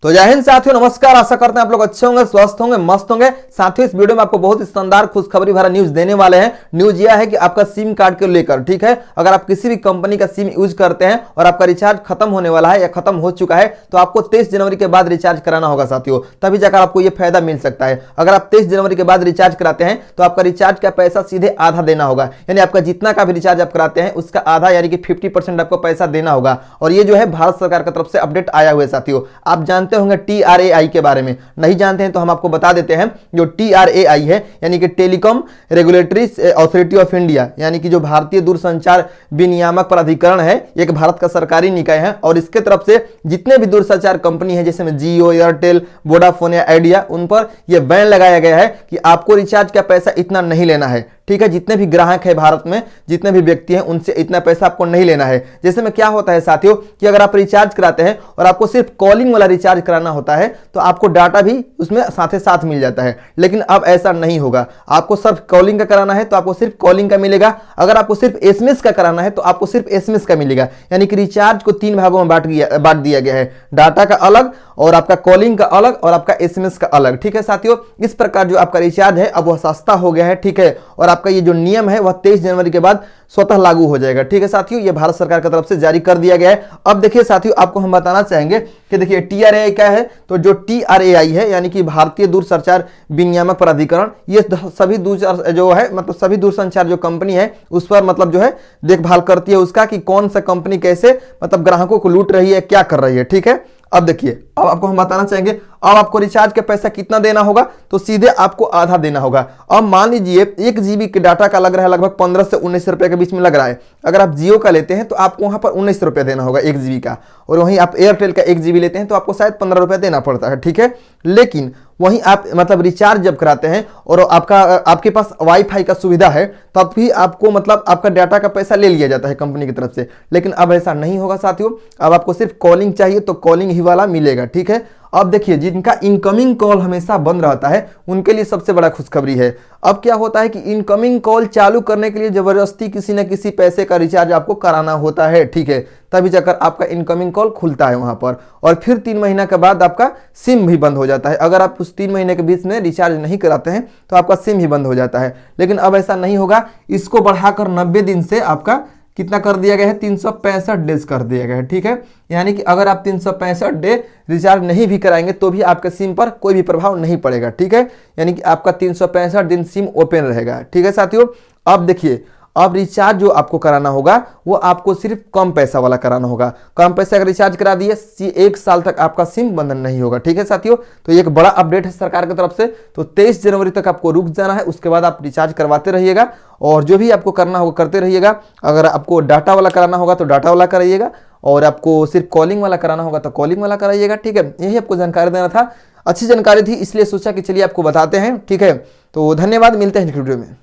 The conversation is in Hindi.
तो जय हिंद साथियों, नमस्कार। आशा करते हैं आप लोग अच्छे होंगे, स्वस्थ होंगे, मस्त होंगे। साथियों, इस वीडियो में आपको बहुत ही शानदार खुशखबरी भरा न्यूज देने वाले हैं। न्यूज यह है कि आपका सिम कार्ड को लेकर, ठीक है, अगर आप किसी भी कंपनी का सिम यूज करते हैं और आपका रिचार्ज खत्म होने वाला है या खत्म हो चुका है तो आपको 23 जनवरी के बाद रिचार्ज कराना होगा साथियों, तभी जाकर आपको यह फायदा मिल सकता है। अगर आप 23 जनवरी के बाद रिचार्ज कराते हैं तो आपका रिचार्ज का पैसा सीधे आधा देना होगा, यानी आपका जितना का भी रिचार्ज आप कराते हैं उसका आधा यानी कि 50% आपको पैसा देना होगा। और ये जो है भारत सरकार की तरफ से अपडेट आया हुआ है साथियों। आप जानते होंगे TRAI के बारे में, नहीं जानते हैं तो हम आपको बता देते हैं। जो TRAI है यानी कि telecom regulatory authority of India, यानी कि जो भारतीय दूरसंचार विनियामक प्राधिकरण है, एक भारत का सरकारी निकाय है और इसके तरफ से जितने भी दूरसंचार कंपनी है जैसे में जियो, एयरटेल, वोडाफोन या आइडिया, उन पर यह बैन लगाया गया है कि आपको रिचार्ज का पैसा इतना नहीं लेना है। ठीक है, जितने भी ग्राहक है भारत में, जितने भी व्यक्ति हैं, उनसे इतना पैसा आपको नहीं लेना है। जैसे में क्या होता है साथियों कि अगर आप रिचार्ज कराते हैं और आपको सिर्फ कॉलिंग वाला रिचार्ज कराना होता है तो आपको डाटा भी उसमें साथ साथ मिल जाता है, लेकिन अब ऐसा नहीं होगा। आपको सिर्फ कॉलिंग का कराना है तो आपको सिर्फ कॉलिंग का मिलेगा। अगर आपको सिर्फ SMS का कराना है तो आपको सिर्फ SMS का मिलेगा। यानी कि रिचार्ज को 3 भागों में बांट दिया गया है, डाटा का अलग और आपका कॉलिंग का अलग और आपका SMS का अलग। ठीक है साथियों, इस प्रकार जो आपका रिचार्ज है अब वह सस्ता हो गया है। ठीक है, और आपका ये जो नियम है वह 23 जनवरी के बाद स्वतः लागू हो जाएगा। ठीक है साथियों, ये भारत सरकार की तरफ से जारी कर दिया गया है। अब देखिए साथियों, आपको हम बताना चाहेंगे कि देखिए TRAI क्या है। तो जो TRAI है यानी कि भारतीय दूरसंचार विनियामक प्राधिकरण, ये सभी जो है मतलब सभी दूरसंचार जो कंपनी है उस पर मतलब जो है देखभाल करती है उसका कि कौन सा कंपनी कैसे मतलब ग्राहकों को लूट रही है, क्या कर रही है। ठीक है, अब देखिए, अब आपको हम बताना चाहेंगे अब आपको रिचार्ज का पैसा कितना देना होगा। तो सीधे आपको आधा देना होगा। अब मान लीजिए 1 GB के डाटा का लग रहा है लगभग 15 से 19 रुपए के बीच में लग रहा है। अगर आप जियो का लेते हैं तो आपको वहां पर 19 रुपए देना होगा 1 GB का, और वहीं आप एयरटेल का 1 GB लेते हैं तो आपको शायद 15 रुपए देना पड़ता है। ठीक है, लेकिन वहीं आप मतलब रिचार्ज जब कराते हैं और आपके पास वाईफाई का सुविधा है तब भी आपको मतलब आपका डाटा का पैसा ले लिया जाता है कंपनी की तरफ से। लेकिन अब ऐसा नहीं होगा साथियों, अब आपको सिर्फ कॉलिंग चाहिए तो कॉलिंग ही वाला मिलेगा। ठीक है, अब देखिए, जिनका इनकमिंग कॉल हमेशा बंद रहता है उनके लिए सबसे बड़ा खुशखबरी है। अब क्या होता है कि इनकमिंग कॉल चालू करने के लिए जबरदस्ती किसी न किसी पैसे का रिचार्ज आपको कराना होता है। ठीक है, तभी जाकर आपका इनकमिंग कॉल खुलता है वहां पर, और फिर 3 महीना के बाद आपका सिम भी बंद हो जाता है। अगर आप उस 3 महीने के बीच में रिचार्ज नहीं कराते हैं तो आपका सिम ही बंद हो जाता है। लेकिन अब ऐसा नहीं होगा, इसको बढ़ाकर 90 दिन से आपका कितना कर दिया गया है, 365 डेज कर दिया गया है। ठीक है, यानी कि अगर आप 365 डे रिचार्ज नहीं भी कराएंगे तो भी आपके सिम पर कोई भी प्रभाव नहीं पड़ेगा। ठीक है, यानी कि आपका 365 दिन सिम ओपन रहेगा। ठीक है साथियों, अब देखिए, अब रिचार्ज जो आपको कराना होगा वो आपको सिर्फ कम पैसा वाला कराना होगा। कम पैसा का रिचार्ज करा दिए 1 साल तक आपका सिम बंद नहीं होगा। ठीक है साथियों, तो एक बड़ा अपडेट है सरकार की तरफ से। तो 23 जनवरी तक आपको रुक जाना है, उसके बाद आप रिचार्ज करवाते रहिएगा और जो भी आपको करना होगा करते रहिएगा। अगर आपको डाटा वाला कराना होगा तो डाटा वाला कराइएगा, और आपको सिर्फ कॉलिंग वाला कराना होगा तो कॉलिंग वाला कराइएगा। ठीक है, यही आपको जानकारी देना था। अच्छी जानकारी थी इसलिए सोचा कि चलिए आपको बताते हैं। ठीक है, तो धन्यवाद, मिलते हैं नेक्स्ट वीडियो में।